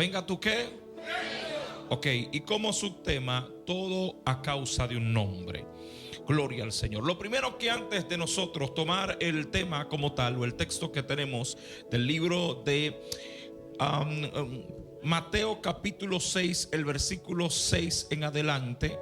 Venga, ¿tú qué? Ok, y como subtema, todo a causa de un nombre. Gloria al Señor. Lo primero que antes de nosotros tomar el tema como tal, o el texto que tenemos del libro de Mateo capítulo 6, el versículo 6 en adelante,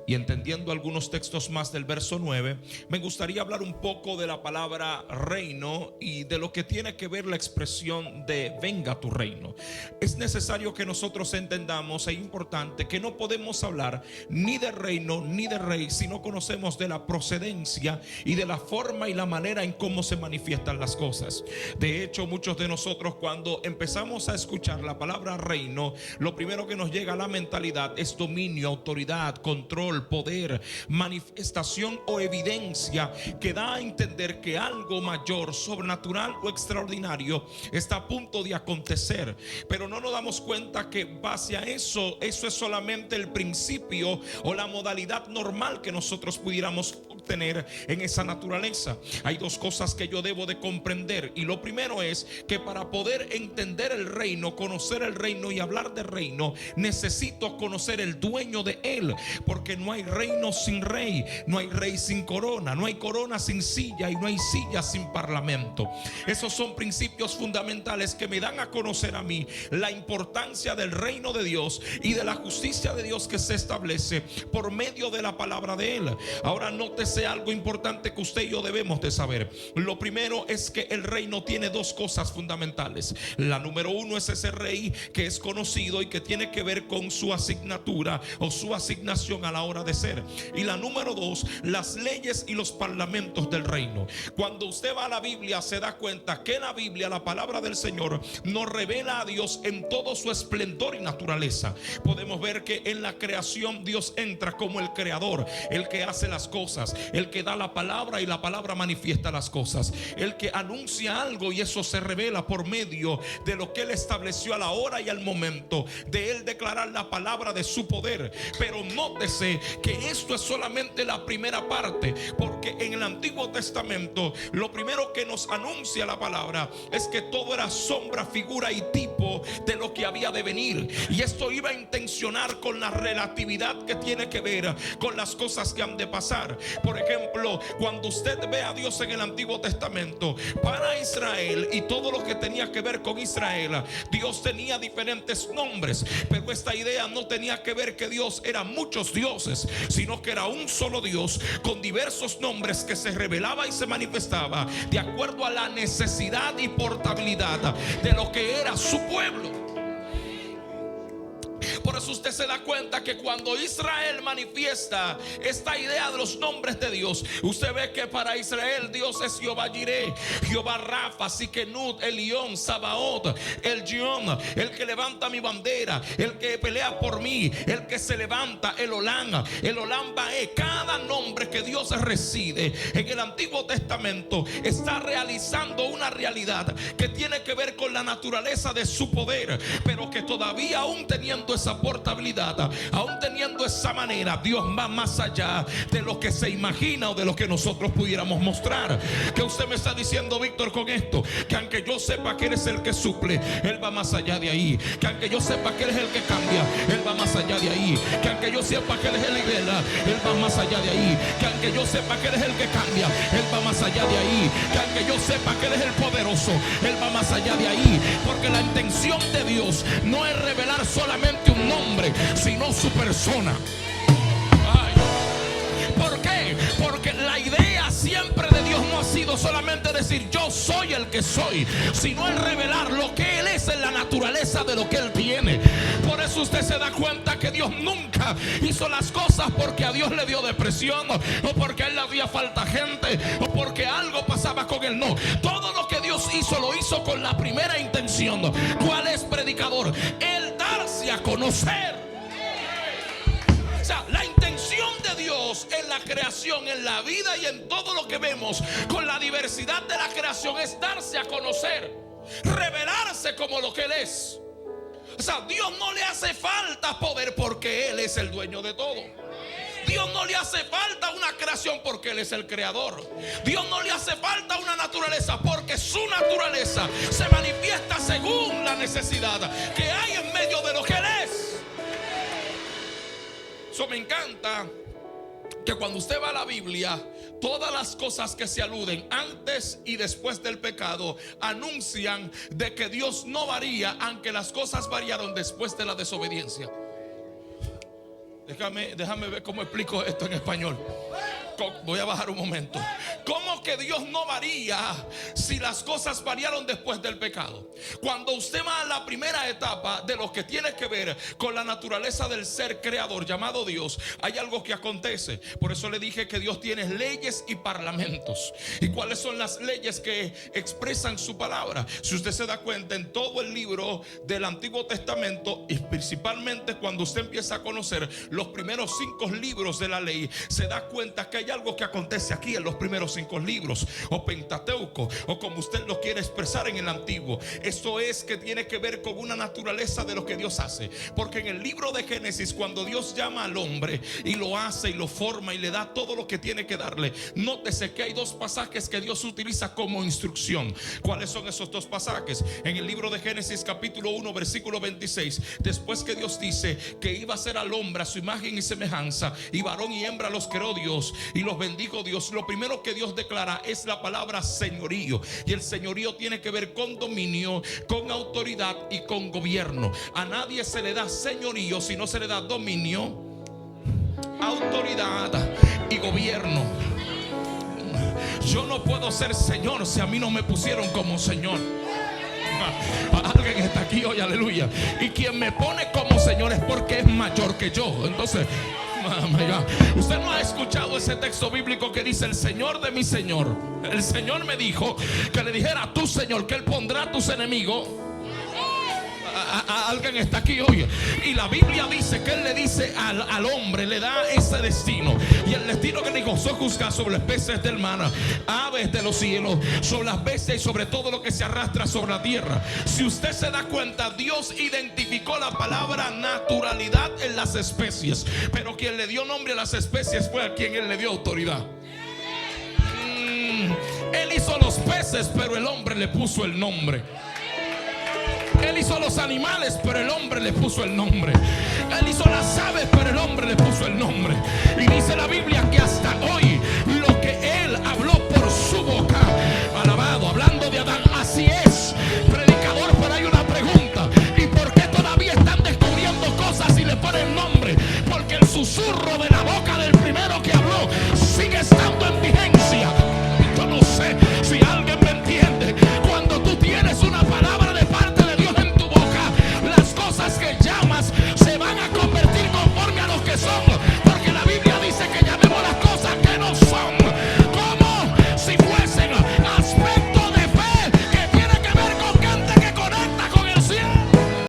y entendiendo algunos textos más del verso 9, me gustaría hablar un poco de la palabra reino y de lo que tiene que ver la expresión de venga tu reino. Es necesario que nosotros entendamos, es importante, que no podemos hablar ni de reino ni de rey si no conocemos de la procedencia y de la forma y la manera en cómo se manifiestan las cosas. De hecho, muchos de nosotros, cuando empezamos a escuchar la palabra reino, lo primero que nos llega a la mentalidad es dominio, autoridad, control, poder, manifestación o evidencia que da a entender que algo mayor, sobrenatural o extraordinario está a punto de acontecer. Pero no nos damos cuenta que base a eso es solamente el principio o la modalidad normal que nosotros pudiéramos obtener en esa naturaleza. Hay dos cosas que yo debo de comprender, y lo primero es que para poder entender el reino, conocer el reino y hablar de reino, necesito conocer el dueño de él, porque no hay reino sin rey, no hay rey sin corona, no hay corona sin silla y no hay silla sin parlamento. Esos son principios fundamentales que me dan a conocer a mí la importancia del reino de Dios y de la justicia de Dios que se establece por medio de la palabra de él. Ahora nótese algo importante que usted y yo debemos de saber. Lo primero es que el reino tiene dos cosas fundamentales. La número uno es ese rey que es conocido y que tiene que ver con su asignatura o su asignación a la hora de ser. Y la número dos, las leyes y los parlamentos del reino. Cuando usted va a la Biblia, se da cuenta que en la Biblia, la palabra del Señor nos revela a Dios en todo su esplendor y naturaleza. Podemos ver que en la creación Dios entra como el creador, el que hace las cosas, el que da la palabra y la palabra manifiesta las cosas, el que anuncia algo y eso se revela por medio de lo que él estableció a la hora y al momento de él declarar la palabra de su poder. Pero nótese que esto es solamente la primera parte, porque en el Antiguo Testamento lo primero que nos anuncia la palabra es que todo era sombra, figura y tipo de lo que había de venir, y esto iba a intencionar con la relatividad que tiene que ver con las cosas que han de pasar. Por ejemplo, cuando usted ve a Dios en el Antiguo Testamento, para Israel y todo lo que tenía que ver con Israel, Dios tenía diferentes nombres, pero esta idea no tenía que ver que Dios era muchos dioses, sino que era un solo Dios con diversos nombres que se revelaba y se manifestaba de acuerdo a la necesidad y portabilidad de lo que era su pueblo. Por eso usted se da cuenta que cuando Israel manifiesta esta idea de los nombres de Dios, usted ve que para Israel Dios es Jehová Jireh, Jehová Rafa, Siquenut, Elión, Sabaoth, el Gion, el que levanta mi bandera, el que pelea por mí, el que se levanta, el Olam Bae. Cada nombre que Dios reside en el Antiguo Testamento está realizando una realidad que tiene que ver con la naturaleza de su poder, pero que todavía aún teniendo esa portabilidad, aún teniendo esa manera, Dios va más allá de lo que se imagina o de lo que nosotros pudiéramos mostrar. ¿Qué usted me está diciendo, Víctor, con esto? Que aunque yo sepa que eres el que suple, Él va más allá de ahí. Que aunque yo sepa que eres el que cambia, Él va más allá de ahí. Que aunque yo sepa que eres el libera, Él va más allá de ahí. Que aunque yo sepa que eres el que cambia, Él va más allá de ahí. Que aunque yo sepa que eres el poderoso, Él va más allá de ahí. Porque la intención de Dios no es revelar solamente un nombre, sino su persona. Ay. ¿Por qué? Porque la idea siempre de Dios no ha sido solamente decir yo soy el que soy, sino el revelar lo que Él es en la naturaleza de lo que Él tiene. Por eso usted se da cuenta que Dios nunca hizo las cosas porque a Dios le dio depresión, o porque a Él le hacía falta gente, o porque algo pasaba con Él. No, todo lo que Dios hizo lo hizo con la primera intención. ¿Cuál es, predicador? El darse a conocer. O sea, la intención de Dios en la creación, en la vida y en todo lo que vemos con la diversidad de la creación es darse a conocer, revelarse como lo que Él es. O sea, Dios no le hace falta poder porque Él es el dueño de todo. Dios no le hace falta una creación porque Él es el creador. Dios no le hace falta una naturaleza porque su naturaleza se manifiesta según la necesidad que hay en medio de lo que Él es. Eso me encanta, que cuando usted va a la Biblia, todas las cosas que se aluden antes y después del pecado anuncian de que Dios no varía, aunque las cosas variaron después de la desobediencia. Déjame ver cómo explico esto en español. Voy a bajar un momento. ¿Cómo que Dios no varía si las cosas variaron después del pecado? Cuando usted va a la primera etapa de lo que tiene que ver con la naturaleza del ser creador llamado Dios, hay algo que acontece. Por eso le dije que Dios tiene leyes y parlamentos. ¿Y cuáles son las leyes que expresan su palabra? Si usted se da cuenta, en todo el libro del Antiguo Testamento, y principalmente cuando usted empieza a conocer los primeros 5 libros de la ley, se da cuenta que hay algo que acontece aquí en los primeros 5 libros, o Pentateuco, o como usted lo quiere expresar en el antiguo. Esto es que tiene que ver con una naturaleza de lo que Dios hace. Porque en el libro de Génesis, cuando Dios llama al hombre y lo hace y lo forma y le da todo lo que tiene que darle, nótese que hay 2 pasajes que Dios utiliza como instrucción. ¿Cuáles son esos 2 pasajes? En el libro de Génesis capítulo 1 versículo 26, después que Dios dice que iba a hacer al hombre a su imagen y semejanza, y varón y hembra los creó Dios y los bendijo Dios, lo primero que Dios declara es la palabra señorío. Y el señorío tiene que ver con dominio, con autoridad y con gobierno. A nadie se le da señorío si no se le da dominio, autoridad y gobierno. Yo no puedo ser señor si a mí no me pusieron como señor. Alguien está aquí hoy, aleluya. Y quien me pone como señor es porque es mayor que yo. Entonces, usted no ha escuchado ese texto bíblico que dice: el Señor de mi Señor, el Señor me dijo que le dijera a tu Señor que Él pondrá a tus enemigos. Alguien está aquí hoy. Y la Biblia dice que Él le dice al hombre, le da ese destino. Y el destino que le dijo: soy juzgar sobre las peces del mar, aves de los cielos, sobre las bestias y sobre todo lo que se arrastra sobre la tierra. Si usted se da cuenta, Dios identificó la palabra naturalidad en las especies, pero quien le dio nombre a las especies fue a quien Él le dio autoridad. Él hizo los peces, pero el hombre le puso el nombre. Él hizo los animales, pero el hombre le puso el nombre. Él hizo las aves, pero el hombre le puso el nombre. Y dice la Biblia que hasta hoy lo que Él habló por su boca, alabado, hablando de Adán, así es. Predicador, pero hay una pregunta: ¿y por qué todavía están descubriendo cosas y le ponen nombre? Porque el susurro de la